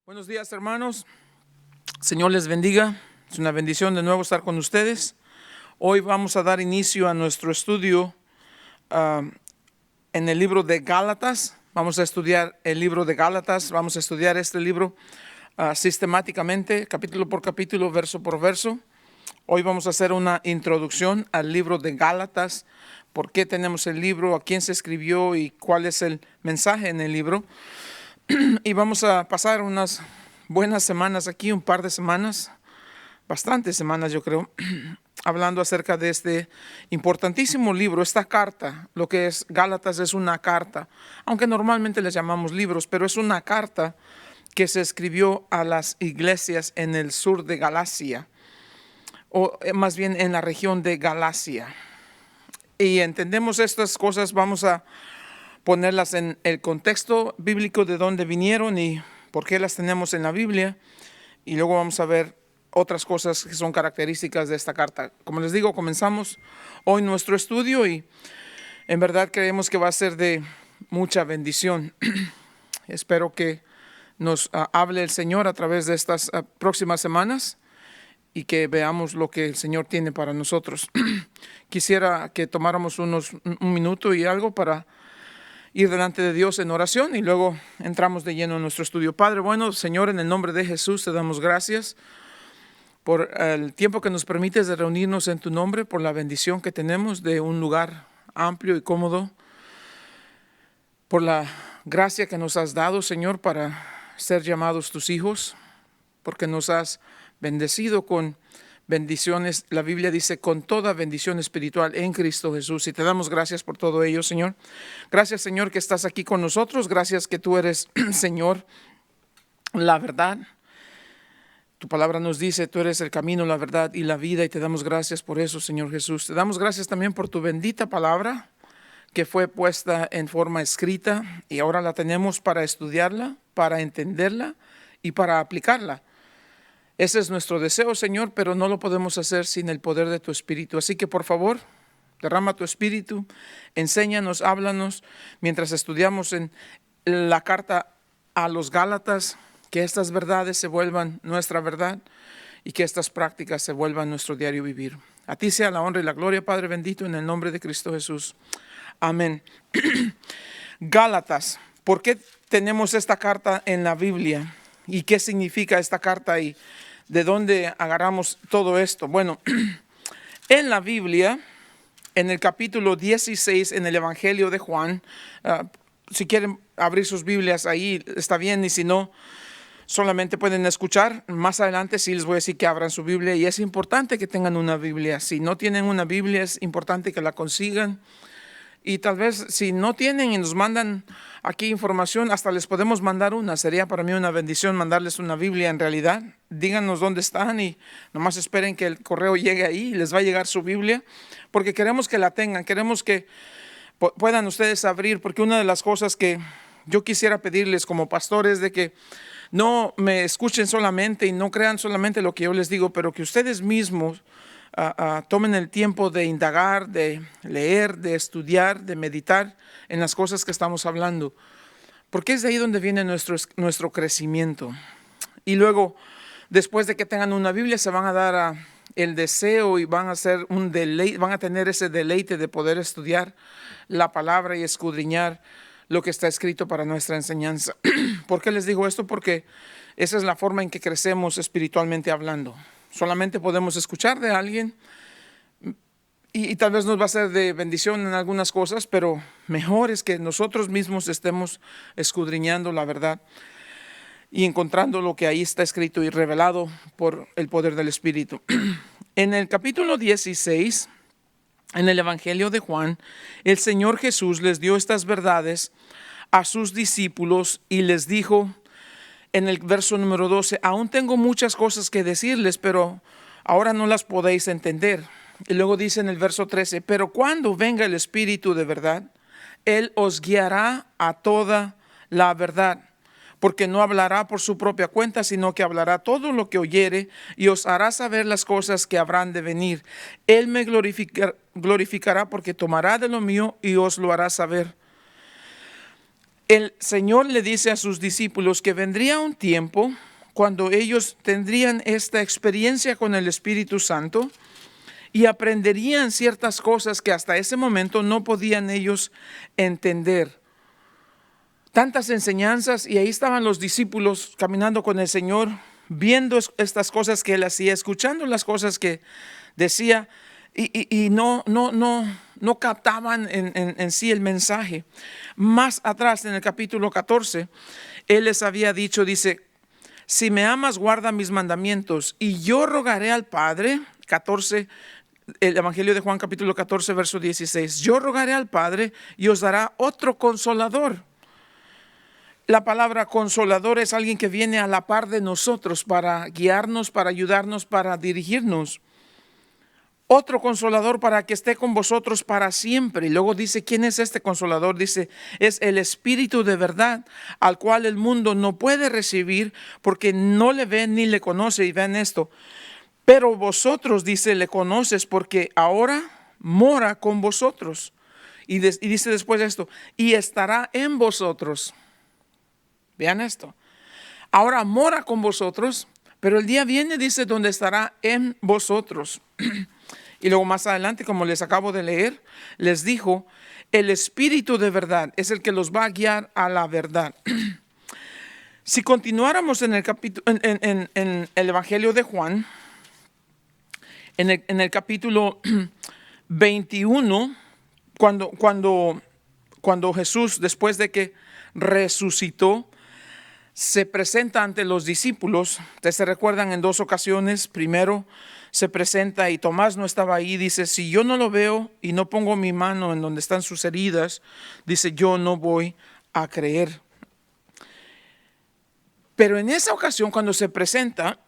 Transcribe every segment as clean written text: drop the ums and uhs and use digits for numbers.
Buenos días, hermanos. Señor les bendiga. Es una bendición de nuevo estar con ustedes. Hoy vamos a dar inicio a nuestro estudio en el libro de Gálatas. Vamos a estudiar el libro de Gálatas. Vamos a estudiar este libro sistemáticamente, capítulo por capítulo, verso por verso. Hoy vamos a hacer una introducción al libro de Gálatas. ¿Por qué tenemos el libro? ¿A quién se escribió? ¿Y cuál es el mensaje en el libro? Y vamos a pasar unas buenas semanas aquí, un par de semanas, bastantes semanas yo creo, hablando acerca de este importantísimo libro, esta carta. Lo que es Gálatas es una carta, aunque normalmente les llamamos libros, pero es una carta que se escribió a las iglesias en el sur de Galacia, o más bien en la región de Galacia. Y entendemos estas cosas, vamos a ponerlas en el contexto bíblico de dónde vinieron y por qué las tenemos en la Biblia, y luego vamos a ver otras cosas que son características de esta carta. Como les digo, comenzamos hoy nuestro estudio y en verdad creemos que va a ser de mucha bendición. Espero que nos hable el Señor a través de estas próximas semanas y que veamos lo que el Señor tiene para nosotros. Quisiera que tomáramos un minuto y algo para ir delante de Dios en oración y luego entramos de lleno en nuestro estudio. Padre bueno, Señor, en el nombre de Jesús te damos gracias por el tiempo que nos permites de reunirnos en tu nombre, por la bendición que tenemos de un lugar amplio y cómodo, por la gracia que nos has dado, Señor, para ser llamados tus hijos, porque nos has bendecido con bendiciones. La Biblia dice con toda bendición espiritual en Cristo Jesús, y te damos gracias por todo ello, Señor. Gracias, Señor, que estás aquí con nosotros. Gracias que tú eres, Señor, la verdad. Tu palabra nos dice, tú eres el camino, la verdad y la vida, y te damos gracias por eso, Señor Jesús. Te damos gracias también por tu bendita palabra que fue puesta en forma escrita y ahora la tenemos para estudiarla, para entenderla y para aplicarla. Ese es nuestro deseo, Señor, pero no lo podemos hacer sin el poder de tu Espíritu. Así que, por favor, derrama tu Espíritu, enséñanos, háblanos, mientras estudiamos en la carta a los Gálatas, que estas verdades se vuelvan nuestra verdad y que estas prácticas se vuelvan nuestro diario vivir. A ti sea la honra y la gloria, Padre bendito, en el nombre de Cristo Jesús. Amén. Gálatas, ¿por qué tenemos esta carta en la Biblia? ¿Y qué significa esta carta y de dónde agarramos todo esto? Bueno, en la Biblia, en el capítulo 16, en el Evangelio de Juan, si quieren abrir sus Biblias ahí, está bien, y si no, solamente pueden escuchar. Más adelante sí les voy a decir que abran su Biblia, y es importante que tengan una Biblia. Si no tienen una Biblia, es importante que la consigan. Y tal vez si no tienen y nos mandan aquí información, hasta les podemos mandar una. Sería para mí una bendición mandarles una Biblia en realidad. Díganos dónde están y nomás esperen que el correo llegue ahí y les va a llegar su Biblia, porque queremos que la tengan, queremos que puedan ustedes abrir, porque una de las cosas que yo quisiera pedirles como pastores de que no me escuchen solamente y no crean solamente lo que yo les digo, pero que ustedes mismos tomen el tiempo de indagar, de leer, de estudiar, de meditar en las cosas que estamos hablando, porque es de ahí donde viene nuestro crecimiento. Y luego, después de que tengan una Biblia, se van a dar el deseo y van a hacer un deleite, van a tener ese deleite de poder estudiar la palabra y escudriñar lo que está escrito para nuestra enseñanza. ¿Por qué les digo esto? Porque esa es la forma en que crecemos espiritualmente hablando. Solamente podemos escuchar de alguien y tal vez nos va a ser de bendición en algunas cosas, pero mejor es que nosotros mismos estemos escudriñando la verdad y encontrando lo que ahí está escrito y revelado por el poder del Espíritu. En el capítulo 16, en el Evangelio de Juan, el Señor Jesús les dio estas verdades a sus discípulos y les dijo, en el verso número 12, aún tengo muchas cosas que decirles, pero ahora no las podéis entender. Y luego dice en el verso 13, pero cuando venga el Espíritu de verdad, Él os guiará a toda la verdad, porque no hablará por su propia cuenta, sino que hablará todo lo que oyere y os hará saber las cosas que habrán de venir. Él me glorificará porque tomará de lo mío y os lo hará saber. el Señor le dice a sus discípulos que vendría un tiempo cuando ellos tendrían esta experiencia con el Espíritu Santo y aprenderían ciertas cosas que hasta ese momento no podían ellos entender. Tantas enseñanzas, y ahí estaban los discípulos caminando con el Señor, viendo estas cosas que Él hacía, escuchando las cosas que decía, y no captaban en sí el mensaje. Más atrás, en el capítulo 14, Él les había dicho, dice, si me amas, guarda mis mandamientos, y yo rogaré al Padre, 14, el Evangelio de Juan capítulo 14, verso 16, yo rogaré al Padre y os dará otro consolador. La palabra consolador es alguien que viene a la par de nosotros para guiarnos, para ayudarnos, para dirigirnos. Otro consolador para que esté con vosotros para siempre. Y luego dice, ¿quién es este consolador? Dice, es el Espíritu de verdad, al cual el mundo no puede recibir porque no le ve ni le conoce. Y vean esto. Pero vosotros, dice, le conoces porque ahora mora con vosotros. Y dice después esto, y estará en vosotros. Vean esto. Ahora mora con vosotros, pero el día viene, dice, donde estará en vosotros. Y luego más adelante, como les acabo de leer, les dijo, el Espíritu de verdad es el que los va a guiar a la verdad. Si continuáramos en el capítulo, en el Evangelio de Juan, en el capítulo 21, cuando Jesús, después de que resucitó, se presenta ante los discípulos. Ustedes se recuerdan en dos ocasiones. Primero se presenta y Tomás no estaba ahí. Dice, si yo no lo veo y no pongo mi mano en donde están sus heridas, dice, yo no voy a creer. Pero en esa ocasión, cuando se presenta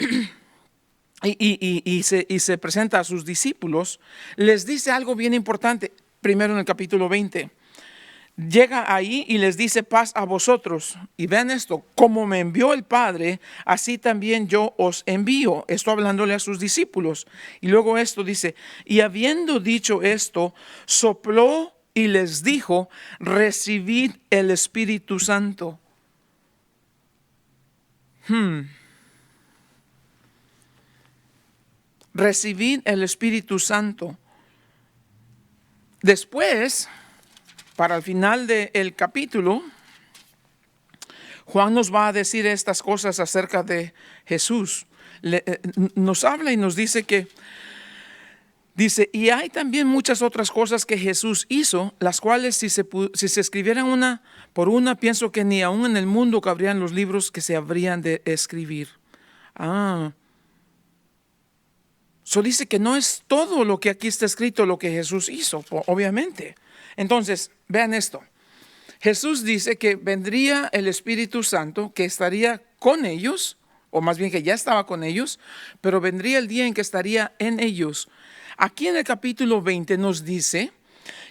y se presenta a sus discípulos, les dice algo bien importante. Primero en el capítulo 20. Llega ahí y les dice, paz a vosotros. Y vean esto, como me envió el Padre, así también yo os envío. Esto hablándole a sus discípulos. Y luego esto dice, y habiendo dicho esto, sopló y les dijo, recibid el Espíritu Santo. Recibid el Espíritu Santo. Después, para el final del capítulo, Juan nos va a decir estas cosas acerca de Jesús. Nos habla y nos dice que, dice, y hay también muchas otras cosas que Jesús hizo, las cuales si se escribieran una por una, pienso que ni aún en el mundo cabrían los libros que se habrían de escribir. Dice que no es todo lo que aquí está escrito lo que Jesús hizo, obviamente. Entonces, vean esto. Jesús dice que vendría el Espíritu Santo, que estaría con ellos, o más bien que ya estaba con ellos, pero vendría el día en que estaría en ellos. Aquí en el capítulo 20 nos dice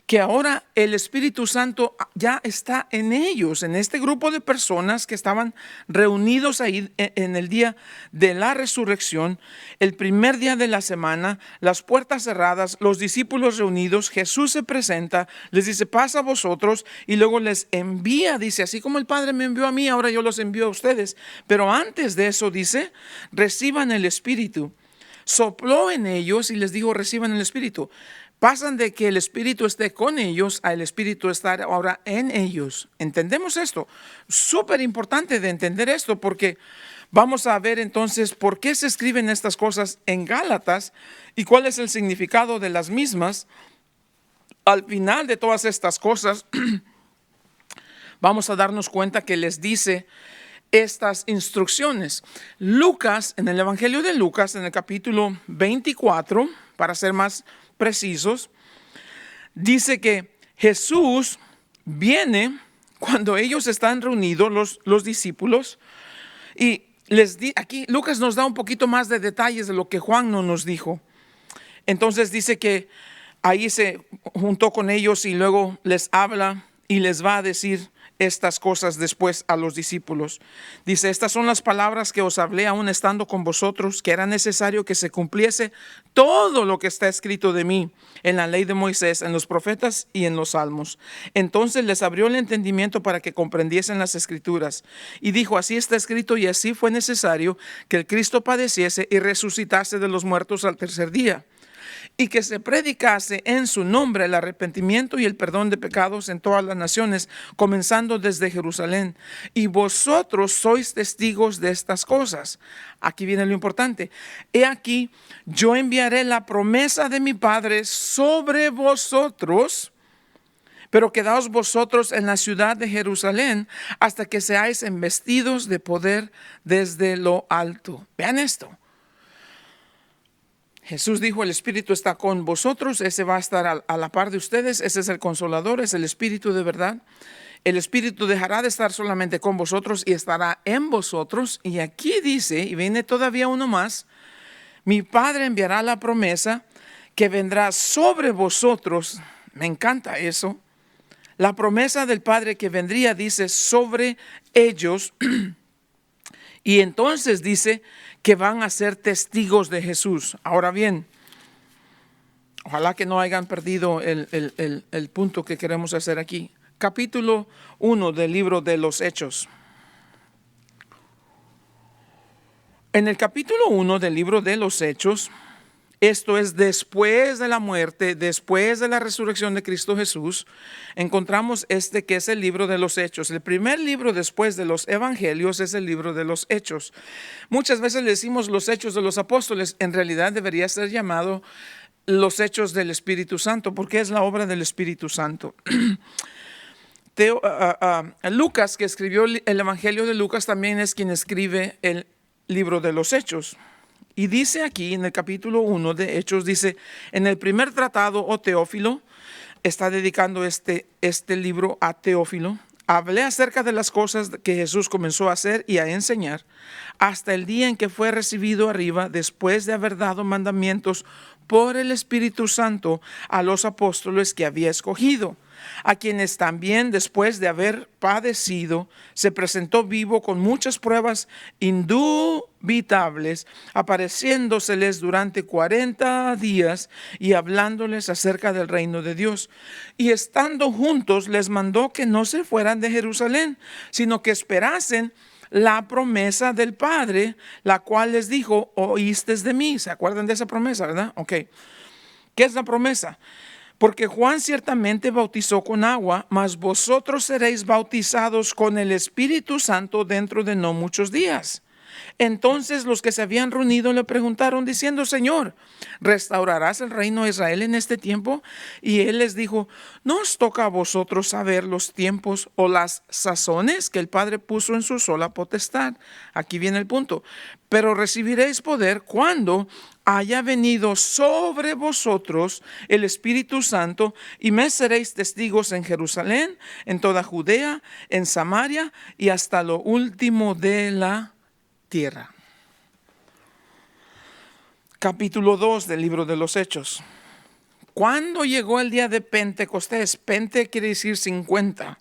que ahora el Espíritu Santo ya está en ellos, en este grupo de personas que estaban reunidos ahí en el día de la resurrección, el primer día de la semana, las puertas cerradas, los discípulos reunidos. Jesús se presenta, les dice, paz a vosotros, y luego les envía, dice, así como el Padre me envió a mí, ahora yo los envío a ustedes. Pero antes de eso dice, reciban el Espíritu. Sopló en ellos y les dijo, reciban el Espíritu. Pasan de que el Espíritu esté con ellos a el Espíritu estar ahora en ellos. ¿Entendemos esto? Súper importante de entender esto, porque vamos a ver entonces por qué se escriben estas cosas en Gálatas y cuál es el significado de las mismas. Al final de todas estas cosas, vamos a darnos cuenta que les dice estas instrucciones. Lucas, en el Evangelio de Lucas, en el capítulo 24, para ser más precisos, dice que Jesús viene cuando ellos están reunidos, los discípulos, y aquí Lucas nos da un poquito más de detalles de lo que Juan no nos dijo. Entonces dice que ahí se juntó con ellos y luego les habla y les va a decir estas cosas después a los discípulos. Dice, estas son las palabras que os hablé aún estando con vosotros, que era necesario que se cumpliese todo lo que está escrito de mí en la ley de Moisés, en los profetas y en los salmos. Entonces les abrió el entendimiento para que comprendiesen las escrituras. Y dijo, así está escrito y así fue necesario que el Cristo padeciese y resucitase de los muertos al tercer día, y que se predicase en su nombre el arrepentimiento y el perdón de pecados en todas las naciones, comenzando desde Jerusalén. Y vosotros sois testigos de estas cosas. Aquí viene lo importante. He aquí, yo enviaré la promesa de mi Padre sobre vosotros, pero quedaos vosotros en la ciudad de Jerusalén hasta que seáis embestidos de poder desde lo alto. Vean esto. Jesús dijo, el Espíritu está con vosotros, ese va a estar a la par de ustedes, ese es el Consolador, es el Espíritu de verdad. El Espíritu dejará de estar solamente con vosotros y estará en vosotros. Y aquí dice, y viene todavía uno más, mi Padre enviará la promesa que vendrá sobre vosotros. Me encanta eso. La promesa del Padre que vendría, dice, sobre ellos. Y entonces dice que van a ser testigos de Jesús. Ahora bien, ojalá que no hayan perdido el punto que queremos hacer aquí. Capítulo 1 del libro de los Hechos. En el capítulo 1 del libro de los Hechos, esto es después de la muerte, después de la resurrección de Cristo Jesús, encontramos que es el libro de los Hechos. El primer libro después de los Evangelios es el libro de los Hechos. Muchas veces le decimos los Hechos de los Apóstoles, en realidad debería ser llamado los Hechos del Espíritu Santo, porque es la obra del Espíritu Santo. Lucas, que escribió el Evangelio de Lucas, también es quien escribe el libro de los Hechos. Y dice aquí en el capítulo 1 de Hechos, dice, en el primer tratado, oh Teófilo, está dedicando este libro a Teófilo, hablé acerca de las cosas que Jesús comenzó a hacer y a enseñar hasta el día en que fue recibido arriba, después de haber dado mandamientos por el Espíritu Santo a los apóstoles que había escogido, a quienes también después de haber padecido se presentó vivo con muchas pruebas indubitables, apareciéndoseles durante 40 días y hablándoles acerca del reino de Dios. Y estando juntos les mandó que no se fueran de Jerusalén, sino que esperasen la promesa del Padre, la cual les dijo, oísteis de mí. ¿Se acuerdan de esa promesa, verdad? Ok. ¿Qué es la promesa? Porque Juan ciertamente bautizó con agua, mas vosotros seréis bautizados con el Espíritu Santo dentro de no muchos días. Entonces los que se habían reunido le preguntaron diciendo, Señor, ¿restaurarás el reino de Israel en este tiempo? Y él les dijo, ¿no os toca a vosotros saber los tiempos o las sazones que el Padre puso en su sola potestad? Aquí viene el punto. Pero recibiréis poder cuando haya venido sobre vosotros el Espíritu Santo, y me seréis testigos en Jerusalén, en toda Judea, en Samaria y hasta lo último de la tierra. Capítulo 2 del libro de los Hechos. ¿Cuándo llegó el día de Pentecostés? Pente quiere decir 50.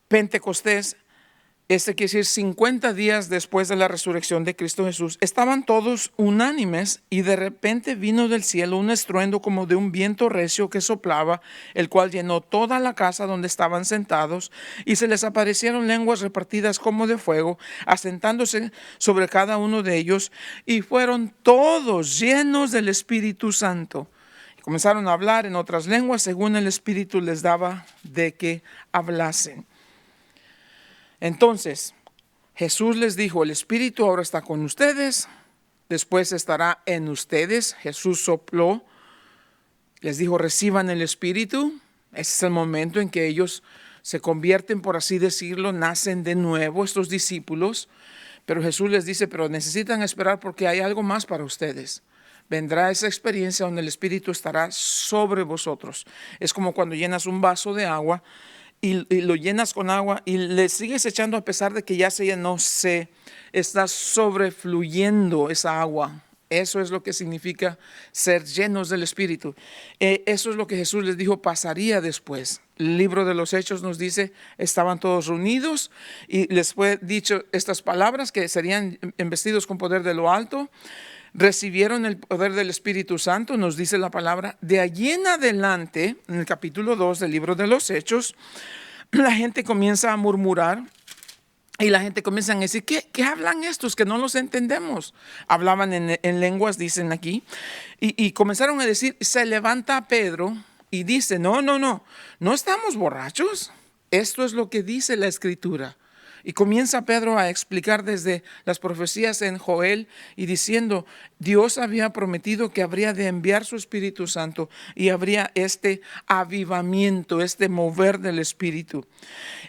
Pentecostés, quiere decir 50 días después de la resurrección de Cristo Jesús. Estaban todos unánimes y de repente vino del cielo un estruendo como de un viento recio que soplaba, el cual llenó toda la casa donde estaban sentados, y se les aparecieron lenguas repartidas como de fuego, asentándose sobre cada uno de ellos, y fueron todos llenos del Espíritu Santo. Y comenzaron a hablar en otras lenguas según el Espíritu les daba de que hablasen. Entonces, Jesús les dijo, el Espíritu ahora está con ustedes, después estará en ustedes. Jesús sopló, les dijo, reciban el Espíritu. Ese es el momento en que ellos se convierten, por así decirlo, nacen de nuevo estos discípulos. Pero Jesús les dice, pero necesitan esperar porque hay algo más para ustedes. Vendrá esa experiencia donde el Espíritu estará sobre vosotros. Es como cuando llenas un vaso de agua y lo llenas con agua y le sigues echando a pesar de que ya se llenó, está sobrefluyendo esa agua. Eso es lo que significa ser llenos del Espíritu. Eso es lo que Jesús les dijo pasaría después. El libro de los Hechos nos dice, estaban todos reunidos y les fue dicho estas palabras que serían investidos con poder de lo alto. Recibieron el poder del Espíritu Santo, nos dice la palabra. De allí en adelante, en el capítulo 2 del libro de los Hechos, la gente comienza a murmurar y la gente comienza a decir, ¿qué hablan estos que no los entendemos? Hablaban en lenguas, dicen aquí, y comenzaron a decir, se levanta Pedro y dice, no estamos borrachos. Esto es lo que dice la Escritura. Y comienza Pedro a explicar desde las profecías en Joel y diciendo, Dios había prometido que habría de enviar su Espíritu Santo y habría este avivamiento, este mover del Espíritu.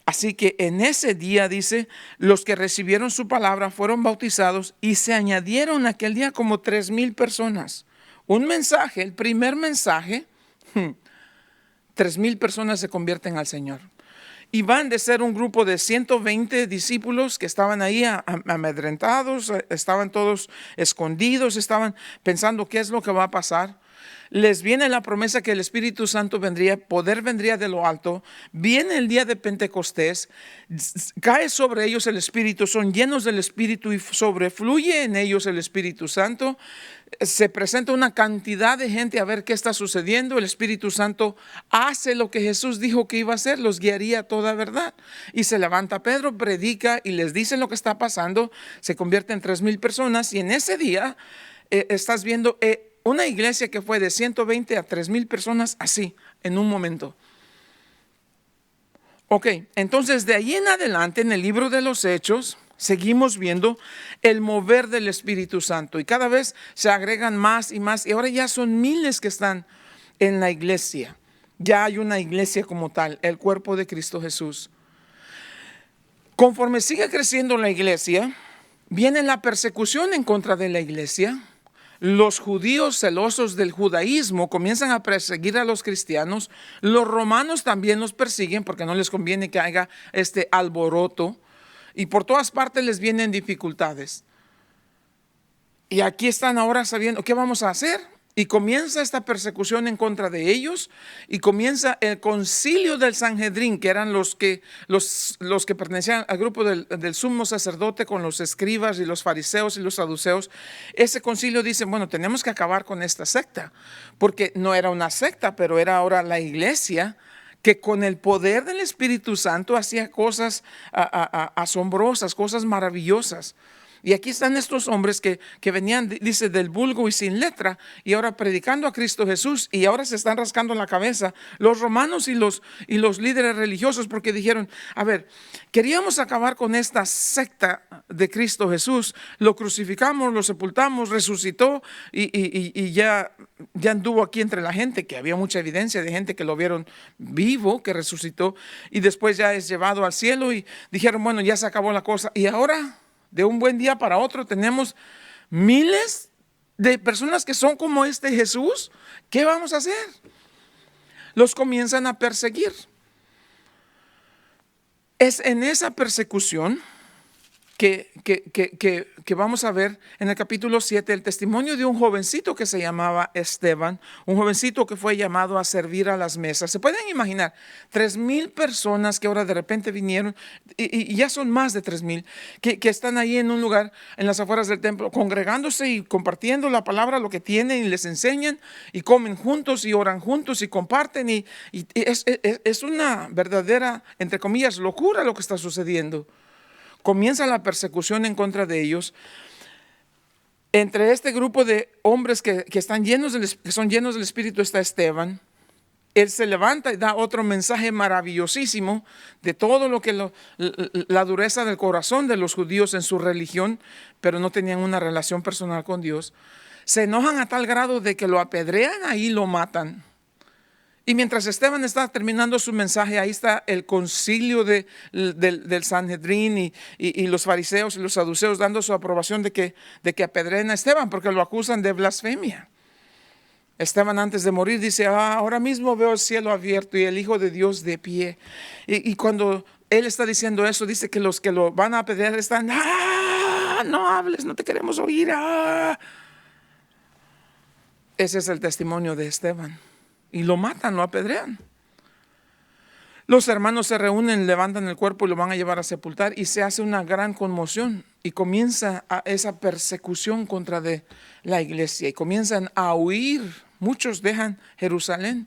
Así que en ese día, dice, los que recibieron su palabra fueron bautizados y se añadieron aquel día como 3,000 personas. Un mensaje, el primer mensaje, 3,000 personas se convierten al Señor. Y van de ser un grupo de 120 discípulos que estaban ahí amedrentados, estaban todos escondidos, estaban pensando qué es lo que va a pasar. Les viene la promesa que el Espíritu Santo vendría, poder vendría de lo alto. Viene el día de Pentecostés, cae sobre ellos el Espíritu, son llenos del Espíritu y sobrefluye en ellos el Espíritu Santo. Se presenta una cantidad de gente a ver qué está sucediendo. El Espíritu Santo hace lo que Jesús dijo que iba a hacer, los guiaría a toda verdad. Y se levanta Pedro, predica y les dice lo que está pasando. Se convierte en 3,000 personas y en ese día estás viendo una iglesia que fue de 120 a 3,000 personas así, en un momento. Ok, entonces de ahí en adelante en el libro de los Hechos seguimos viendo el mover del Espíritu Santo y cada vez se agregan más y más y ahora ya son miles que están en la iglesia. Ya hay una iglesia como tal, el cuerpo de Cristo Jesús. Conforme sigue creciendo la iglesia, viene la persecución en contra de la iglesia. Los judíos celosos del judaísmo comienzan a perseguir a los cristianos. Los romanos también los persiguen porque no les conviene que haya este alboroto. Y por todas partes les vienen dificultades. Y aquí están ahora sabiendo qué vamos a hacer. Y comienza esta persecución en contra de ellos. Y comienza el concilio del Sanhedrín, que eran los que pertenecían al grupo del sumo sacerdote con los escribas y los fariseos y los saduceos. Ese concilio dice, bueno, tenemos que acabar con esta secta. Porque no era una secta, pero era ahora la iglesia que con el poder del Espíritu Santo hacía cosas asombrosas, cosas maravillosas. Y aquí están estos hombres que venían, dice, del vulgo y sin letra, y ahora predicando a Cristo Jesús, y ahora se están rascando la cabeza los romanos y los líderes religiosos, porque dijeron, a ver, queríamos acabar con esta secta de Cristo Jesús, lo crucificamos, lo sepultamos, resucitó, y ya anduvo aquí entre la gente, que había mucha evidencia de gente que lo vieron vivo, que resucitó, y después ya es llevado al cielo, y dijeron, bueno, ya se acabó la cosa, y ahora de un buen día para otro tenemos miles de personas que son como este Jesús. ¿Qué vamos a hacer? Los comienzan a perseguir. Es en esa persecución que vamos a ver en el capítulo 7 el testimonio de un jovencito que se llamaba Esteban, un jovencito que fue llamado a servir a las mesas. ¿Se pueden imaginar? 3,000 personas que ahora de repente vinieron, y ya son más de 3,000, que están ahí en un lugar, en las afueras del templo, congregándose y compartiendo la palabra, lo que tienen, y les enseñan, y comen juntos, y oran juntos, y comparten, y es una verdadera, entre comillas, locura lo que está sucediendo. Comienza la persecución en contra de ellos. Entre este grupo de hombres que son llenos del Espíritu está Esteban. Él se levanta y da otro mensaje maravillosísimo de todo lo que la dureza del corazón de los judíos en su religión, pero no tenían una relación personal con Dios. Se enojan a tal grado de que lo apedrean, ahí lo matan. Y mientras Esteban está terminando su mensaje, ahí está el concilio del Sanhedrín y los fariseos y los saduceos dando su aprobación de que apedreen a Esteban porque lo acusan de blasfemia. Esteban antes de morir dice, ahora mismo veo el cielo abierto y el Hijo de Dios de pie. Y cuando él está diciendo eso, dice que los que lo van a apedrear están, no hables, no te queremos oír. Ese es el testimonio de Esteban. Y lo matan, lo apedrean. Los hermanos se reúnen, levantan el cuerpo y lo van a llevar a sepultar y se hace una gran conmoción y comienza esa persecución contra de la iglesia y comienzan a huir. Muchos dejan Jerusalén.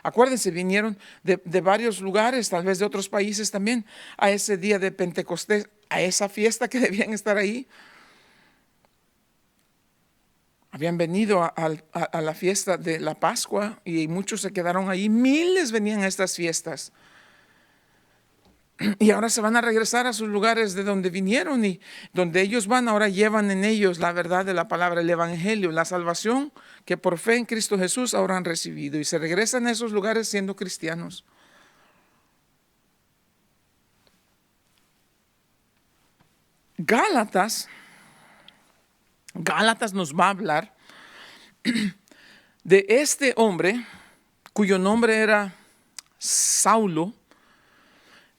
Acuérdense, vinieron de varios lugares, tal vez de otros países también, a ese día de Pentecostés, a esa fiesta que debían estar ahí. Habían venido a la fiesta de la Pascua y muchos se quedaron ahí. Miles venían a estas fiestas. Y ahora se van a regresar a sus lugares de donde vinieron y donde ellos van, ahora llevan en ellos la verdad de la palabra, el evangelio, la salvación que por fe en Cristo Jesús ahora han recibido y se regresan a esos lugares siendo cristianos. Gálatas nos va a hablar de este hombre cuyo nombre era Saulo,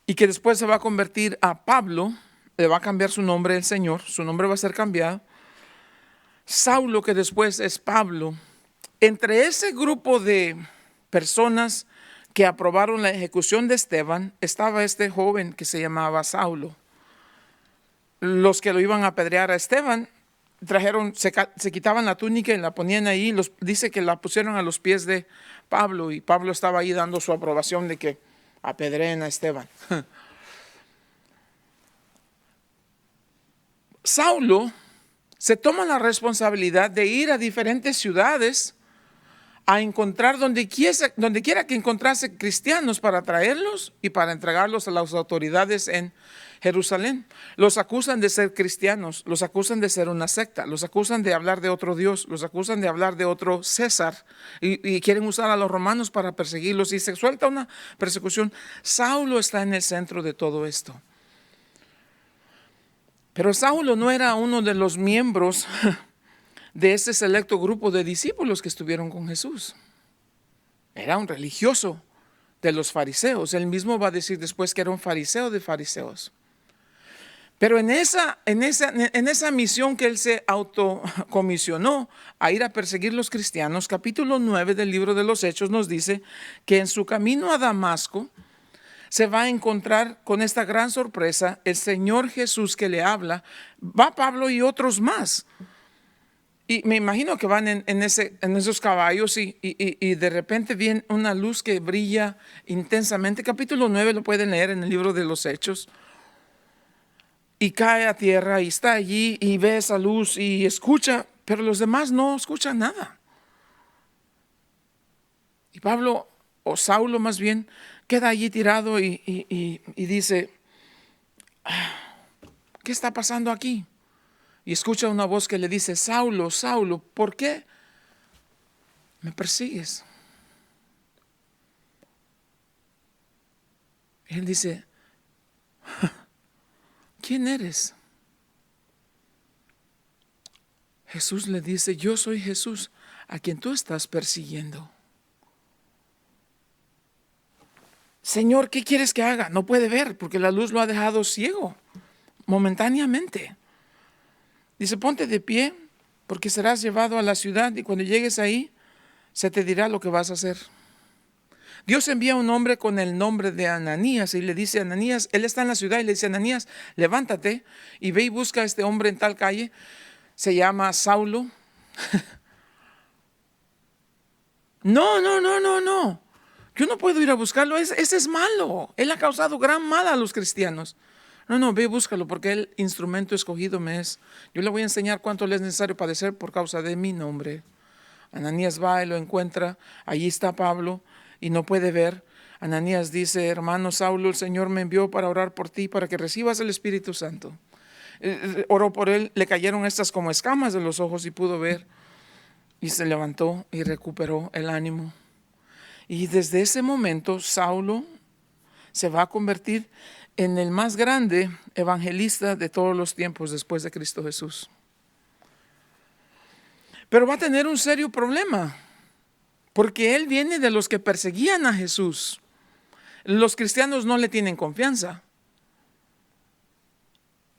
y que después se va a convertir a Pablo, le va a cambiar su nombre el Señor, su nombre va a ser cambiado. Saulo, que después es Pablo. Entre ese grupo de personas que aprobaron la ejecución de Esteban, estaba este joven que se llamaba Saulo. Los que lo iban a apedrear a Esteban, se quitaban la túnica y la ponían ahí, dice que la pusieron a los pies de Pablo, y Pablo estaba ahí dando su aprobación de que apedreen a Esteban. Saulo se toma la responsabilidad de ir a diferentes ciudades a encontrar donde quiera que encontrase cristianos para traerlos y para entregarlos a las autoridades en Jerusalén. Los acusan de ser cristianos, los acusan de ser una secta, los acusan de hablar de otro Dios, los acusan de hablar de otro César y quieren usar a los romanos para perseguirlos y se suelta una persecución. Saulo está en el centro de todo esto. Pero Saulo no era uno de los miembros de ese selecto grupo de discípulos que estuvieron con Jesús. Era un religioso de los fariseos. Él mismo va a decir después que era un fariseo de fariseos. Pero en esa misión que él se autocomisionó a ir a perseguir los cristianos, capítulo 9 del libro de los Hechos nos dice que en su camino a Damasco se va a encontrar con esta gran sorpresa, el Señor Jesús que le habla. Va Pablo y otros más. Y me imagino que van en esos caballos y de repente viene una luz que brilla intensamente. Capítulo 9 lo pueden leer en el libro de los Hechos. Y cae a tierra y está allí y ve esa luz y escucha, pero los demás no escuchan nada. Y Pablo, o Saulo más bien, queda allí tirado y dice, ¿qué está pasando aquí? Y escucha una voz que le dice, Saulo, Saulo, ¿por qué me persigues? Y él dice, ¿quién eres? Jesús le dice, yo soy Jesús, a quien tú estás persiguiendo. Señor, ¿qué quieres que haga? No puede ver porque la luz lo ha dejado ciego momentáneamente. Dice, ponte de pie porque serás llevado a la ciudad y cuando llegues ahí se te dirá lo que vas a hacer. Dios envía a un hombre con el nombre de Ananías y le dice a Ananías, él está en la ciudad y le dice, Ananías, levántate y ve y busca a este hombre en tal calle, se llama Saulo. No. Yo no puedo ir a buscarlo, ese es malo. Él ha causado gran mal a los cristianos. No, ve, búscalo, porque el instrumento escogido me es. Yo le voy a enseñar cuánto le es necesario padecer por causa de mi nombre. Ananías va y lo encuentra. Allí está Pablo y no puede ver. Ananías dice, hermano Saulo, el Señor me envió para orar por ti, para que recibas el Espíritu Santo. Oró por él, le cayeron estas como escamas de los ojos y pudo ver. Y se levantó y recuperó el ánimo. Y desde ese momento Saulo se va a convertir en el más grande evangelista de todos los tiempos después de Cristo Jesús. Pero va a tener un serio problema, porque él viene de los que perseguían a Jesús. Los cristianos no le tienen confianza.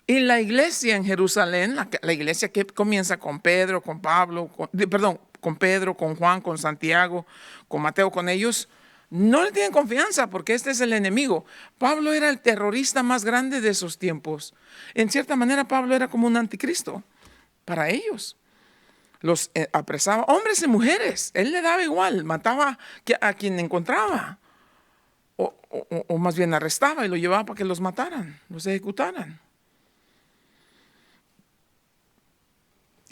Y la iglesia en Jerusalén, la iglesia que comienza con Pedro, con Pablo, con Pedro, con Juan, con Santiago, con Mateo, con ellos, No le tienen confianza porque este es el enemigo. Pablo era el terrorista más grande de esos tiempos. En cierta manera, Pablo era como un anticristo para ellos. Los apresaba, hombres y mujeres. Él le daba igual, mataba a quien encontraba. O más bien arrestaba y lo llevaba para que los mataran, los ejecutaran.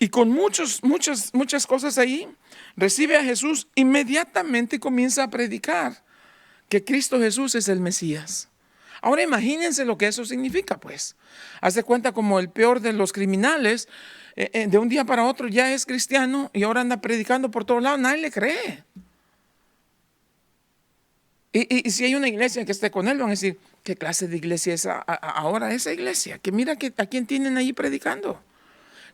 Y con muchas cosas ahí, recibe a Jesús, inmediatamente comienza a predicar que Cristo Jesús es el Mesías. Ahora imagínense lo que eso significa, pues. Haz de cuenta como el peor de los criminales, de un día para otro ya es cristiano y ahora anda predicando por todos lados, nadie le cree. Y si hay una iglesia que esté con él, van a decir, ¿qué clase de iglesia es ahora esa iglesia? Que mira a quién tienen ahí predicando.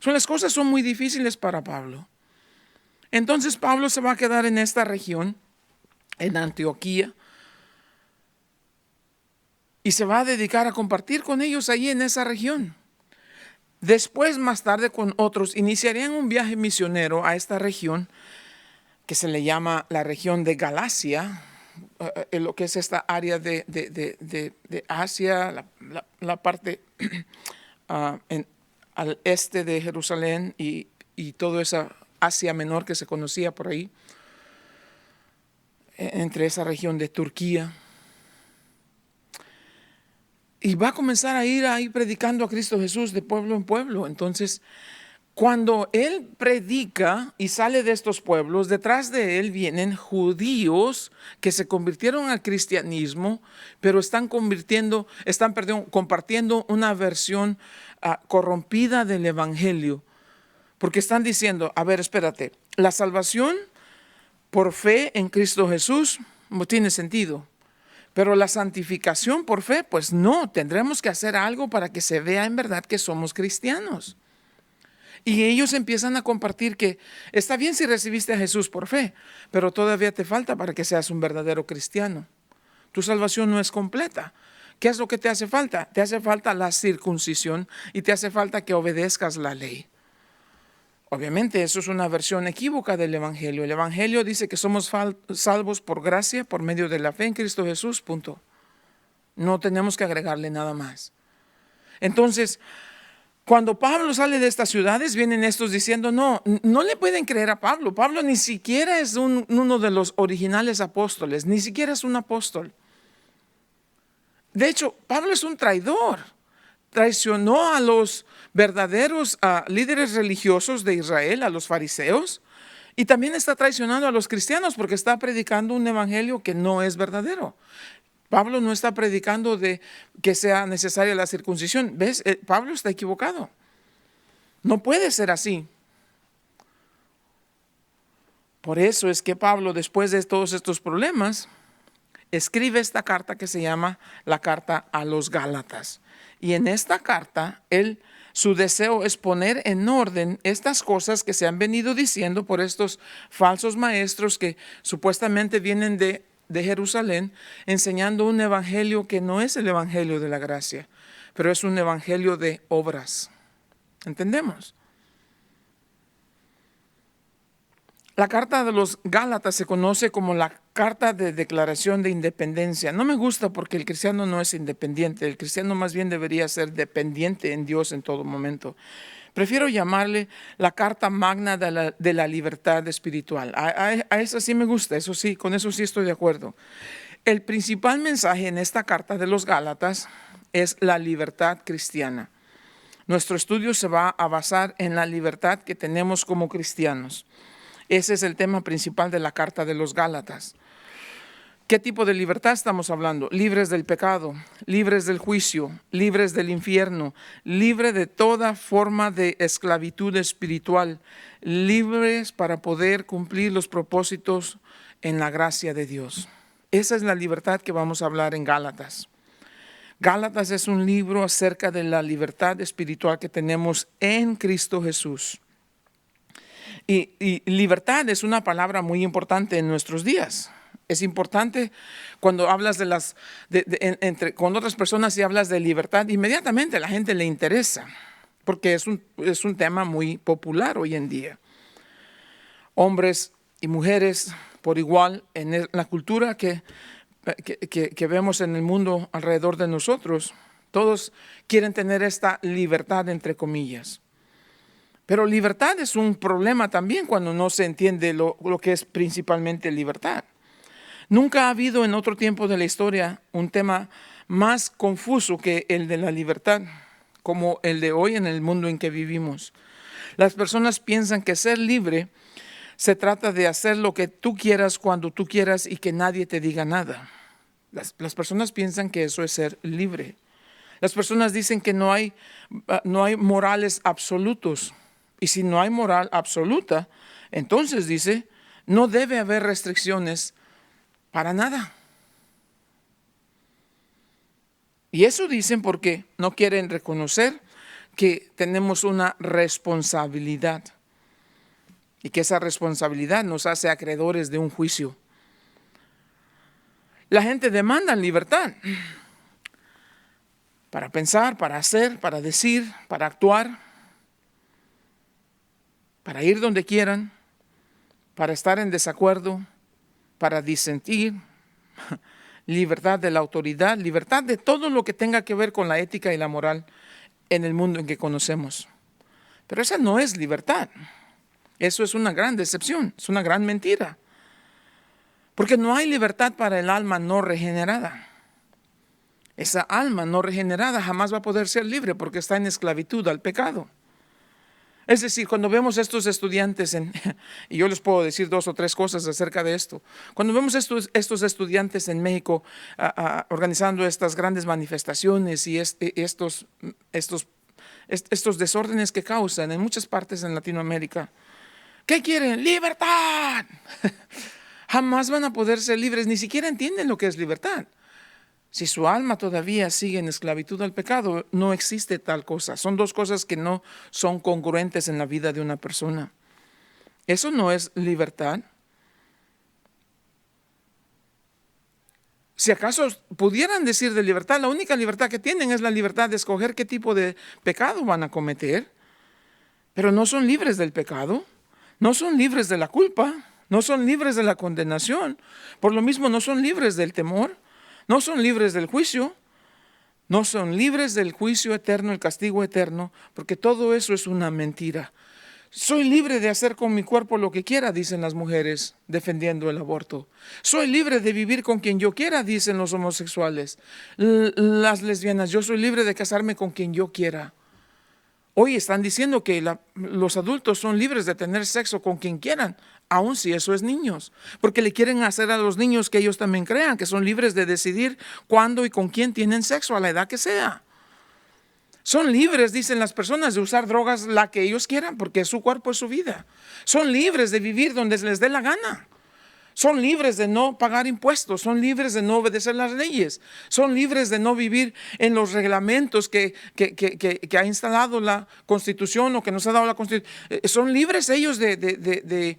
Las cosas son muy difíciles para Pablo. Entonces Pablo se va a quedar en esta región, en Antioquía, y se va a dedicar a compartir con ellos ahí en esa región. Después, más tarde, con otros, iniciarían un viaje misionero a esta región, que se le llama la región de Galacia, lo que es esta área de Asia, la parte al este de Jerusalén y toda esa Asia Menor que se conocía por ahí, entre esa región de Turquía. Y va a comenzar a ir ahí predicando a Cristo Jesús de pueblo en pueblo. Entonces, cuando él predica y sale de estos pueblos, detrás de él vienen judíos que se convirtieron al cristianismo, pero están compartiendo una versión corrompida del evangelio. Porque están diciendo, a ver, espérate, la salvación por fe en Cristo Jesús no tiene sentido. Pero la santificación por fe, pues no, tendremos que hacer algo para que se vea en verdad que somos cristianos. Y ellos empiezan a compartir que está bien si recibiste a Jesús por fe, pero todavía te falta para que seas un verdadero cristiano. Tu salvación no es completa. ¿Qué es lo que te hace falta? Te hace falta la circuncisión y te hace falta que obedezcas la ley. Obviamente eso es una versión equívoca del Evangelio. El Evangelio dice que somos salvos por gracia, por medio de la fe en Cristo Jesús, punto. No tenemos que agregarle nada más. Entonces, cuando Pablo sale de estas ciudades, vienen estos diciendo, no le pueden creer a Pablo. Pablo ni siquiera es uno de los originales apóstoles, ni siquiera es un apóstol. De hecho, Pablo es un traidor. Traicionó a los verdaderos líderes religiosos de Israel, a los fariseos, y también está traicionando a los cristianos porque está predicando un evangelio que no es verdadero. Pablo no está predicando de que sea necesaria la circuncisión. ¿Ves? Pablo está equivocado. No puede ser así. Por eso es que Pablo, después de todos estos problemas, escribe esta carta que se llama la carta a los Gálatas. Y en esta carta, su deseo es poner en orden estas cosas que se han venido diciendo por estos falsos maestros que supuestamente vienen de Jerusalén, enseñando un evangelio que no es el evangelio de la gracia, pero es un evangelio de obras. ¿Entendemos? La carta de los Gálatas se conoce como la carta de declaración de independencia. No me gusta porque el cristiano no es independiente. El cristiano más bien debería ser dependiente en Dios en todo momento. Prefiero llamarle la carta magna de la libertad espiritual. A eso sí me gusta, eso sí, con eso sí estoy de acuerdo. El principal mensaje en esta carta de los Gálatas es la libertad cristiana. Nuestro estudio se va a basar en la libertad que tenemos como cristianos. Ese es el tema principal de la carta de los Gálatas. ¿Qué tipo de libertad estamos hablando? Libres del pecado, libres del juicio, libres del infierno, libre de toda forma de esclavitud espiritual, libres para poder cumplir los propósitos en la gracia de Dios. Esa es la libertad que vamos a hablar en Gálatas. Gálatas es un libro acerca de la libertad espiritual que tenemos en Cristo Jesús. Y libertad es una palabra muy importante en nuestros días. Es importante cuando hablas con otras personas y hablas de libertad, inmediatamente a la gente le interesa, porque es un tema muy popular hoy en día. Hombres y mujeres por igual en la cultura que vemos en el mundo alrededor de nosotros. Todos quieren tener esta libertad, entre comillas. Pero libertad es un problema también cuando no se entiende lo que es principalmente libertad. Nunca ha habido en otro tiempo de la historia un tema más confuso que el de la libertad, como el de hoy en el mundo en que vivimos. Las personas piensan que ser libre se trata de hacer lo que tú quieras cuando tú quieras y que nadie te diga nada. Las personas piensan que eso es ser libre. Las personas dicen que no hay morales absolutos. Y si no hay moral absoluta, entonces dice, no debe haber restricciones para nada. Y eso dicen porque no quieren reconocer que tenemos una responsabilidad y que esa responsabilidad nos hace acreedores de un juicio. La gente demanda libertad para pensar, para hacer, para decir, para actuar, para ir donde quieran, para estar en desacuerdo, para disentir, libertad de la autoridad, libertad de todo lo que tenga que ver con la ética y la moral en el mundo en que conocemos. Pero esa no es libertad. Eso es una gran decepción, es una gran mentira. Porque no hay libertad para el alma no regenerada. Esa alma no regenerada jamás va a poder ser libre porque está en esclavitud al pecado. Es decir, cuando vemos estos estudiantes, y yo les puedo decir 2 o 3 cosas acerca de esto. Cuando vemos estos estudiantes en México organizando estas grandes manifestaciones y estos desórdenes que causan en muchas partes en Latinoamérica, ¿qué quieren? ¡Libertad! Jamás van a poder ser libres, ni siquiera entienden lo que es libertad. Si su alma todavía sigue en esclavitud al pecado, no existe tal cosa. Son 2 cosas que no son congruentes en la vida de una persona. Eso no es libertad. Si acaso pudieran decir de libertad, la única libertad que tienen es la libertad de escoger qué tipo de pecado van a cometer. Pero no son libres del pecado, no son libres de la culpa, no son libres de la condenación. Por lo mismo no son libres del temor. No son libres del juicio, no son libres del juicio eterno, el castigo eterno, porque todo eso es una mentira. Soy libre de hacer con mi cuerpo lo que quiera, dicen las mujeres defendiendo el aborto. Soy libre de vivir con quien yo quiera, dicen los homosexuales. Las lesbianas, yo soy libre de casarme con quien yo quiera. Hoy están diciendo que los adultos son libres de tener sexo con quien quieran, aun si eso es niños, porque le quieren hacer a los niños que ellos también crean que son libres de decidir cuándo y con quién tienen sexo a la edad que sea. Son libres, dicen las personas, de usar drogas la que ellos quieran, porque su cuerpo es su vida. Son libres de vivir donde les dé la gana. Son libres de no pagar impuestos, son libres de no obedecer las leyes, son libres de no vivir en los reglamentos que ha instalado la Constitución o que nos ha dado la Constitución. Son libres ellos de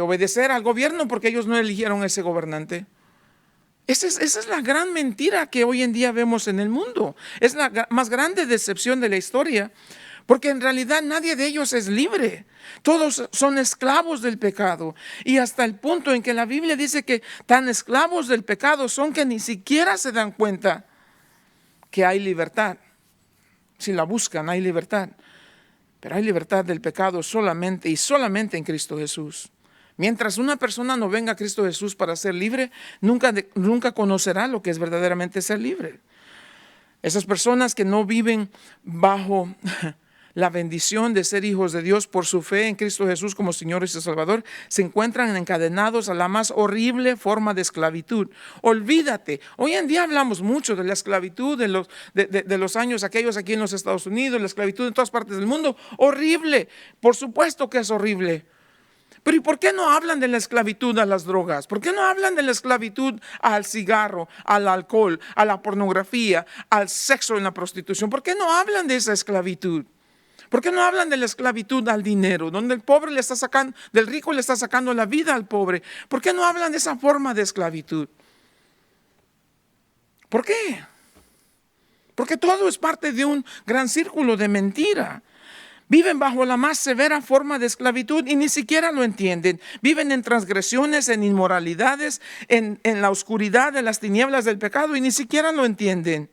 obedecer al gobierno porque ellos no eligieron ese gobernante. Esa es la gran mentira que hoy en día vemos en el mundo. Es la más grande decepción de la historia. Porque en realidad nadie de ellos es libre. Todos son esclavos del pecado. Y hasta el punto en que la Biblia dice que tan esclavos del pecado son que ni siquiera se dan cuenta que hay libertad. Si la buscan, hay libertad. Pero hay libertad del pecado solamente y solamente en Cristo Jesús. Mientras una persona no venga a Cristo Jesús para ser libre, nunca conocerá lo que es verdaderamente ser libre. Esas personas que no viven bajo la bendición de ser hijos de Dios por su fe en Cristo Jesús como Señor y Salvador, se encuentran encadenados a la más horrible forma de esclavitud. Olvídate, hoy en día hablamos mucho de la esclavitud de los años aquellos aquí en los Estados Unidos, la esclavitud en todas partes del mundo. Horrible, por supuesto que es horrible. Pero ¿y por qué no hablan de la esclavitud a las drogas? ¿Por qué no hablan de la esclavitud al cigarro, al alcohol, a la pornografía, al sexo en la prostitución? ¿Por qué no hablan de esa esclavitud? ¿Por qué no hablan de la esclavitud al dinero, donde el pobre le está sacando, del rico le está sacando la vida al pobre? ¿Por qué no hablan de esa forma de esclavitud? ¿Por qué? Porque todo es parte de un gran círculo de mentira. Viven bajo la más severa forma de esclavitud y ni siquiera lo entienden. Viven en transgresiones, en inmoralidades, en la oscuridad de las tinieblas del pecado y ni siquiera lo entienden.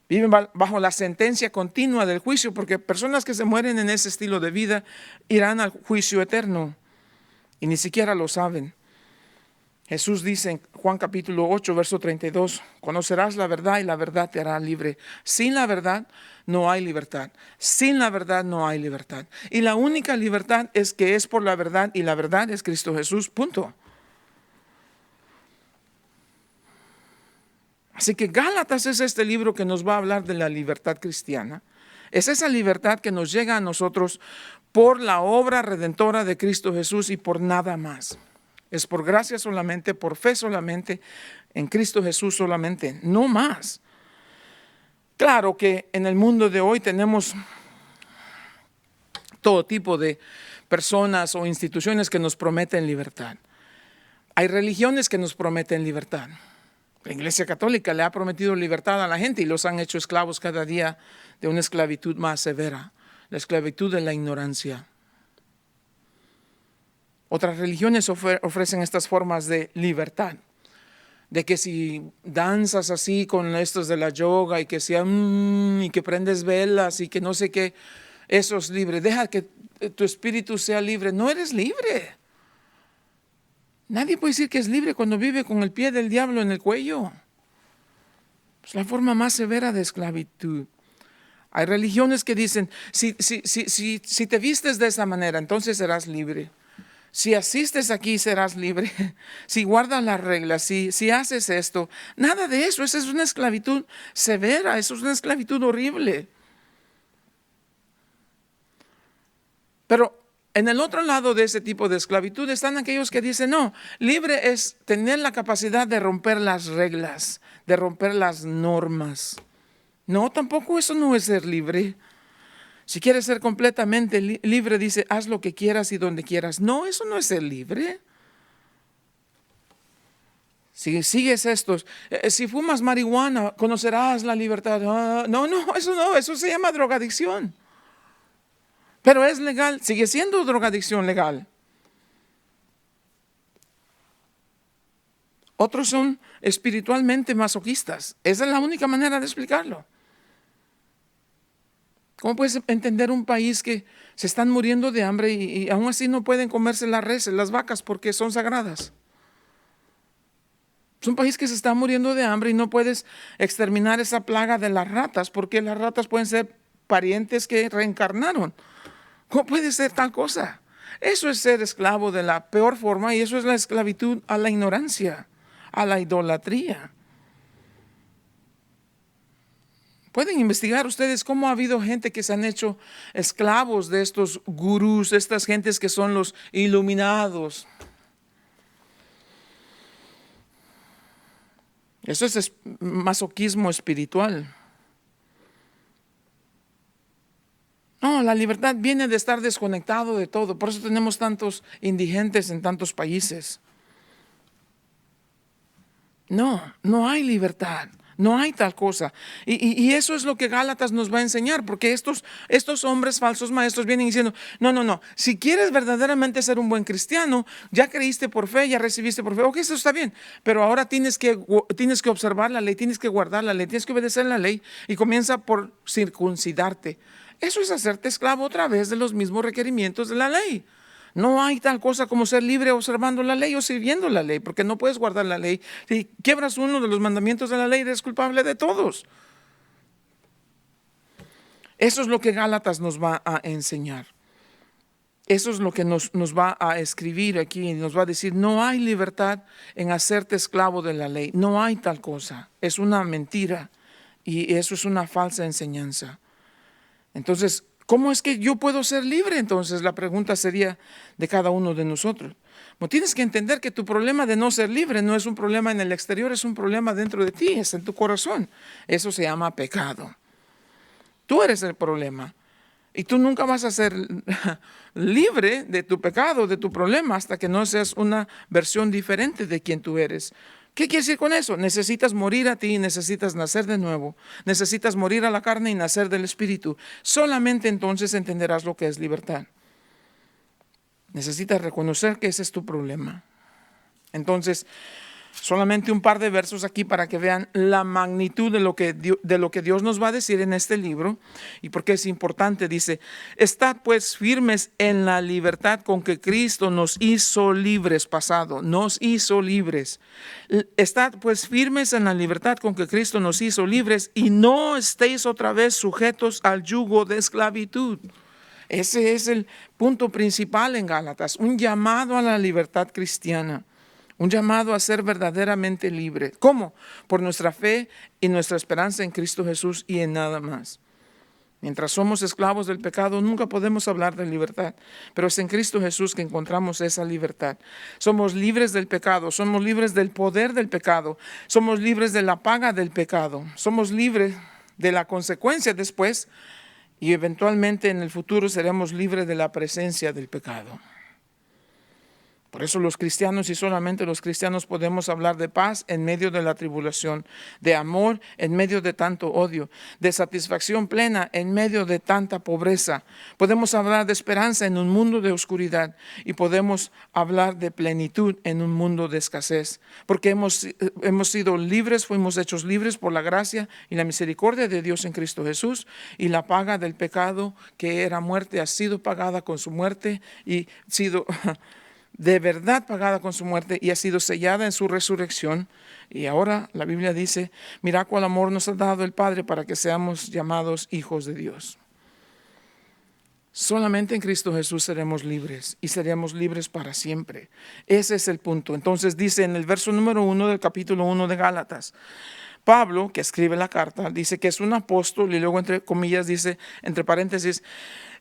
Viven bajo la sentencia continua del juicio, porque personas que se mueren en ese estilo de vida irán al juicio eterno y ni siquiera lo saben. Jesús dice en Juan capítulo 8, verso 32, conocerás la verdad y la verdad te hará libre. Sin la verdad no hay libertad. Sin la verdad no hay libertad. Y la única libertad es que es por la verdad y la verdad es Cristo Jesús, punto. Así que Gálatas es este libro que nos va a hablar de la libertad cristiana. Es esa libertad que nos llega a nosotros por la obra redentora de Cristo Jesús y por nada más. Es por gracia solamente, por fe solamente, en Cristo Jesús solamente, no más. Claro que en el mundo de hoy tenemos todo tipo de personas o instituciones que nos prometen libertad. Hay religiones que nos prometen libertad. La Iglesia Católica le ha prometido libertad a la gente y los han hecho esclavos cada día de una esclavitud más severa, la esclavitud de la ignorancia. Otras religiones ofrecen estas formas de libertad, de que si danzas así con estos de la yoga y que y que prendes velas y que no sé qué, eso es libre. Deja que tu espíritu sea libre. No eres libre. Nadie puede decir que es libre cuando vive con el pie del diablo en el cuello. Es la forma más severa de esclavitud. Hay religiones que dicen, si te vistes de esa manera, entonces serás libre. Si asistes aquí serás libre, si guardas las reglas, si haces esto, nada de eso, esa es una esclavitud severa, eso es una esclavitud horrible. Pero en el otro lado de ese tipo de esclavitud están aquellos que dicen, no, libre es tener la capacidad de romper las reglas, de romper las normas. No, tampoco eso no es ser libre. Si quieres ser completamente libre, dice, haz lo que quieras y donde quieras. No, eso no es ser libre. Si sigues estos, si fumas marihuana, conocerás la libertad. No, eso se llama drogadicción. Pero es legal, sigue siendo drogadicción legal. Otros son espiritualmente masoquistas. Esa es la única manera de explicarlo. ¿Cómo puedes entender un país que se están muriendo de hambre y aún así no pueden comerse las reses, las vacas, porque son sagradas? Es un país que se está muriendo de hambre y no puedes exterminar esa plaga de las ratas, porque las ratas pueden ser parientes que reencarnaron. ¿Cómo puede ser tal cosa? Eso es ser esclavo de la peor forma y eso es la esclavitud a la ignorancia, a la idolatría. Pueden investigar ustedes cómo ha habido gente que se han hecho esclavos de estos gurús, de estas gentes que son los iluminados. Eso es masoquismo espiritual. No, la libertad viene de estar desconectado de todo. Por eso tenemos tantos indigentes en tantos países. No hay libertad. No hay tal cosa. Y eso es lo que Gálatas nos va a enseñar, porque estos hombres falsos maestros vienen diciendo, no. Si quieres verdaderamente ser un buen cristiano, ya creíste por fe, ya recibiste por fe. Ok, eso está bien, pero ahora tienes que observar la ley, tienes que guardar la ley, tienes que obedecer la ley y comienza por circuncidarte. Eso es hacerte esclavo otra vez de los mismos requerimientos de la ley. No hay tal cosa como ser libre observando la ley o sirviendo la ley, porque no puedes guardar la ley. Si quiebras uno de los mandamientos de la ley, eres culpable de todos. Eso es lo que Gálatas nos va a enseñar. Eso es lo que nos va a escribir aquí y nos va a decir, no hay libertad en hacerte esclavo de la ley. No hay tal cosa. Es una mentira y eso es una falsa enseñanza. Entonces, ¿cómo es que yo puedo ser libre? Entonces la pregunta sería de cada uno de nosotros. Bueno, tienes que entender que tu problema de no ser libre no es un problema en el exterior, es un problema dentro de ti, es en tu corazón. Eso se llama pecado. Tú eres el problema. Y tú nunca vas a ser libre de tu pecado, de tu problema, hasta que no seas una versión diferente de quien tú eres. ¿Qué quiere decir con eso? Necesitas morir a ti, necesitas nacer de nuevo, necesitas morir a la carne y nacer del Espíritu. Solamente entonces entenderás lo que es libertad. Necesitas reconocer que ese es tu problema. Entonces, solamente un par de versos aquí para que vean la magnitud de lo que Dios nos va a decir en este libro y por qué es importante. Dice, estad pues firmes en la libertad con que Cristo nos hizo libres, pasado, nos hizo libres. Estad pues firmes en la libertad con que Cristo nos hizo libres y no estéis otra vez sujetos al yugo de esclavitud. Ese es el punto principal en Gálatas, un llamado a la libertad cristiana. Un llamado a ser verdaderamente libre. ¿Cómo? Por nuestra fe y nuestra esperanza en Cristo Jesús y en nada más. Mientras somos esclavos del pecado, nunca podemos hablar de libertad. Pero es en Cristo Jesús que encontramos esa libertad. Somos libres del pecado, somos libres del poder del pecado, somos libres de la paga del pecado, somos libres de la consecuencia después y eventualmente en el futuro seremos libres de la presencia del pecado. Por eso los cristianos y solamente los cristianos podemos hablar de paz en medio de la tribulación, de amor en medio de tanto odio, de satisfacción plena en medio de tanta pobreza. Podemos hablar de esperanza en un mundo de oscuridad y podemos hablar de plenitud en un mundo de escasez. Porque hemos sido libres, fuimos hechos libres por la gracia y la misericordia de Dios en Cristo Jesús y la paga del pecado que era muerte ha sido pagada con su muerte y sido de verdad pagada con su muerte y ha sido sellada en su resurrección. Y ahora la Biblia dice, mira cuál amor nos ha dado el Padre para que seamos llamados hijos de Dios. Solamente en Cristo Jesús seremos libres y seremos libres para siempre. Ese es el punto. Entonces dice en el verso número 1 del capítulo 1 de Gálatas, Pablo, que escribe la carta, dice que es un apóstol y luego entre comillas dice, entre paréntesis,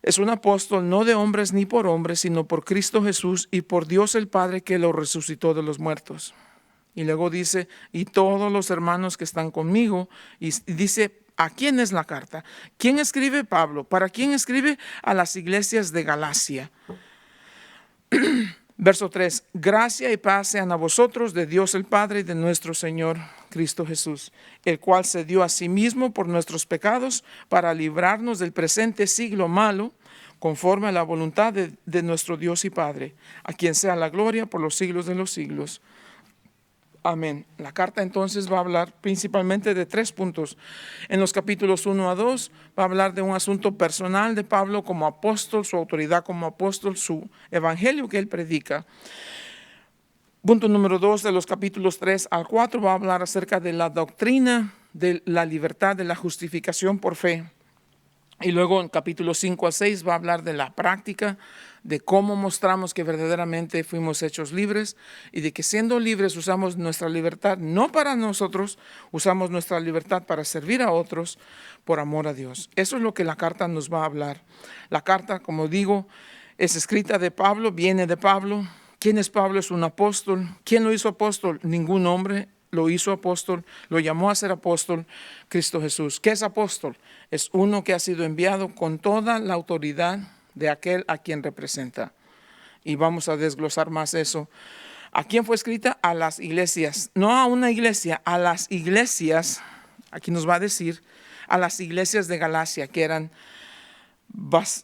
es un apóstol no de hombres ni por hombres, sino por Cristo Jesús y por Dios el Padre que lo resucitó de los muertos. Y luego dice, y todos los hermanos que están conmigo, y dice, ¿a quién es la carta? ¿Quién escribe Pablo? ¿Para quién escribe? A las iglesias de Galacia. Verso 3, gracia y paz sean a vosotros de Dios el Padre y de nuestro Señor Cristo Jesús, el cual se dio a sí mismo por nuestros pecados para librarnos del presente siglo malo, conforme a la voluntad de nuestro Dios y Padre, a quien sea la gloria por los siglos de los siglos. Amén. La carta entonces va a hablar principalmente de 3 puntos. En los capítulos 1 a 2 va a hablar de un asunto personal de Pablo como apóstol, su autoridad como apóstol, su evangelio que él predica. Punto número 2 de los capítulos 3 al 4 va a hablar acerca de la doctrina de la libertad, de la justificación por fe. Y luego en capítulos 5 al 6 va a hablar de la práctica, de cómo mostramos que verdaderamente fuimos hechos libres y de que siendo libres usamos nuestra libertad no para nosotros, usamos nuestra libertad para servir a otros por amor a Dios. Eso es lo que la carta nos va a hablar. La carta, como digo, es escrita de Pablo, viene de Pablo. ¿Quién es Pablo? Es un apóstol. ¿Quién lo hizo apóstol? Ningún hombre lo hizo apóstol, lo llamó a ser apóstol Cristo Jesús. ¿Qué es apóstol? Es uno que ha sido enviado con toda la autoridad de aquel a quien representa. Y vamos a desglosar más eso. ¿A quién fue escrita? A las iglesias. No a una iglesia, a las iglesias. Aquí nos va a decir, a las iglesias de Galacia, que eran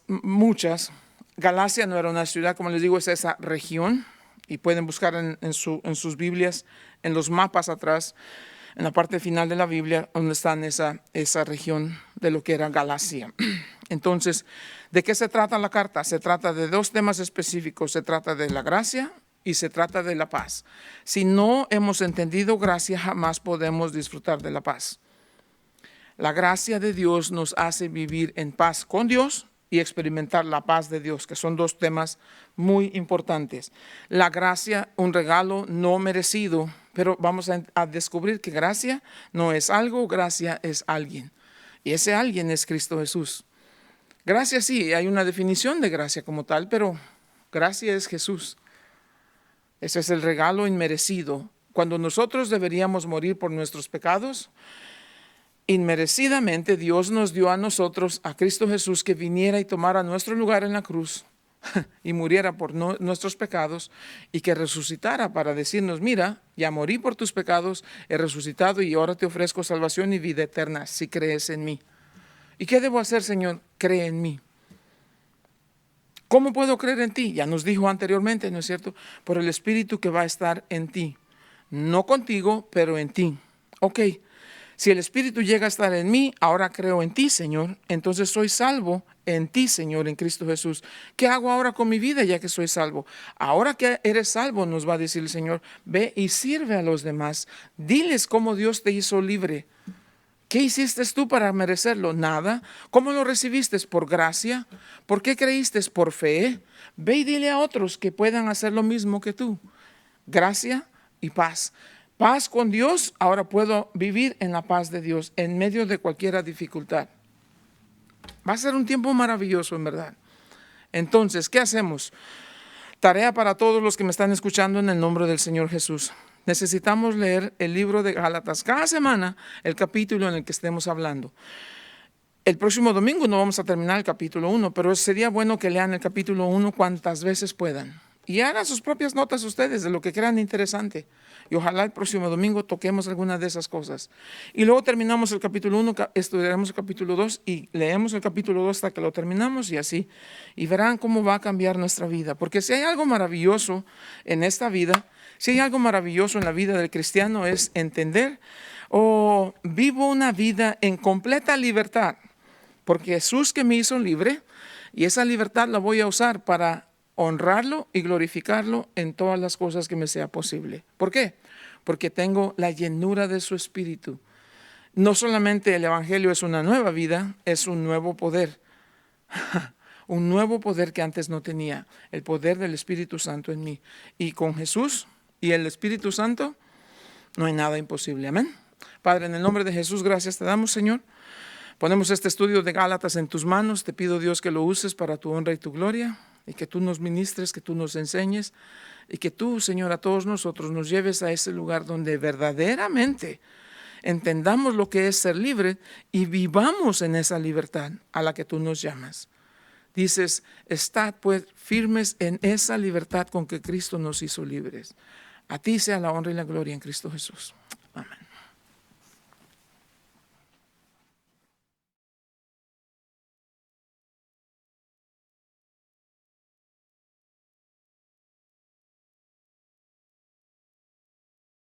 muchas. Galacia no era una ciudad, como les digo, es esa región. Y pueden buscar en sus Biblias, en los mapas atrás, en la parte final de la Biblia, donde está esa región de lo que era Galacia. Entonces, ¿de qué se trata la carta? Se trata de 2 temas específicos. Se trata de la gracia y se trata de la paz. Si no hemos entendido gracia, jamás podemos disfrutar de la paz. La gracia de Dios nos hace vivir en paz con Dios y experimentar la paz de Dios, que son 2 temas muy importantes. La gracia, un regalo no merecido, pero vamos a descubrir que gracia no es algo, gracia es alguien. Y ese alguien es Cristo Jesús. Gracia sí, hay una definición de gracia como tal, pero gracia es Jesús. Ese es el regalo inmerecido. Cuando nosotros deberíamos morir por nuestros pecados, inmerecidamente Dios nos dio a nosotros, a Cristo Jesús, que viniera y tomara nuestro lugar en la cruz, y muriera por nuestros pecados y que resucitara para decirnos, mira, ya morí por tus pecados, he resucitado y ahora te ofrezco salvación y vida eterna si crees en mí. ¿Y qué debo hacer, Señor? Cree en mí. ¿Cómo puedo creer en ti? Ya nos dijo anteriormente, ¿no es cierto? Por el Espíritu que va a estar en ti. No contigo, pero en ti. Ok, si el Espíritu llega a estar en mí, ahora creo en ti, Señor. Entonces soy salvo en ti, Señor, en Cristo Jesús. ¿Qué hago ahora con mi vida ya que soy salvo? Ahora que eres salvo, nos va a decir el Señor, ve y sirve a los demás. Diles cómo Dios te hizo libre. ¿Qué hiciste tú para merecerlo? Nada. ¿Cómo lo recibiste? Por gracia. ¿Por qué creíste? Por fe. Ve y dile a otros que puedan hacer lo mismo que tú. Gracia y paz. Paz con Dios, ahora puedo vivir en la paz de Dios en medio de cualquier dificultad. Va a ser un tiempo maravilloso, en verdad. Entonces, ¿qué hacemos? Tarea para todos los que me están escuchando en el nombre del Señor Jesús. Necesitamos leer el libro de Gálatas cada semana, el capítulo en el que estemos hablando. El próximo domingo no vamos a terminar el capítulo 1, pero sería bueno que lean el capítulo 1 cuantas veces puedan. Y hagan sus propias notas ustedes de lo que crean interesante. Y ojalá el próximo domingo toquemos alguna de esas cosas. Y luego terminamos el capítulo 1, estudiaremos el capítulo 2 y leemos el capítulo 2 hasta que lo terminamos y así. Y verán cómo va a cambiar nuestra vida. Porque si hay algo maravilloso en esta vida, si hay algo maravilloso en la vida del cristiano es entender vivo una vida en completa libertad. Porque Jesús que me hizo libre y esa libertad la voy a usar para honrarlo y glorificarlo en todas las cosas que me sea posible. ¿Por qué? Porque tengo la llenura de su Espíritu. No solamente el Evangelio es una nueva vida, es un nuevo poder. Un nuevo poder que antes no tenía. El poder del Espíritu Santo en mí. Y con Jesús y el Espíritu Santo no hay nada imposible. Amén. Padre, en el nombre de Jesús, gracias te damos, Señor. Ponemos este estudio de Gálatas en tus manos. Te pido, Dios, que lo uses para tu honra y tu gloria. Y que tú nos ministres, que tú nos enseñes y que tú, Señor, a todos nosotros nos lleves a ese lugar donde verdaderamente entendamos lo que es ser libre y vivamos en esa libertad a la que tú nos llamas. Dices, estad pues firmes en esa libertad con que Cristo nos hizo libres. A ti sea la honra y la gloria en Cristo Jesús.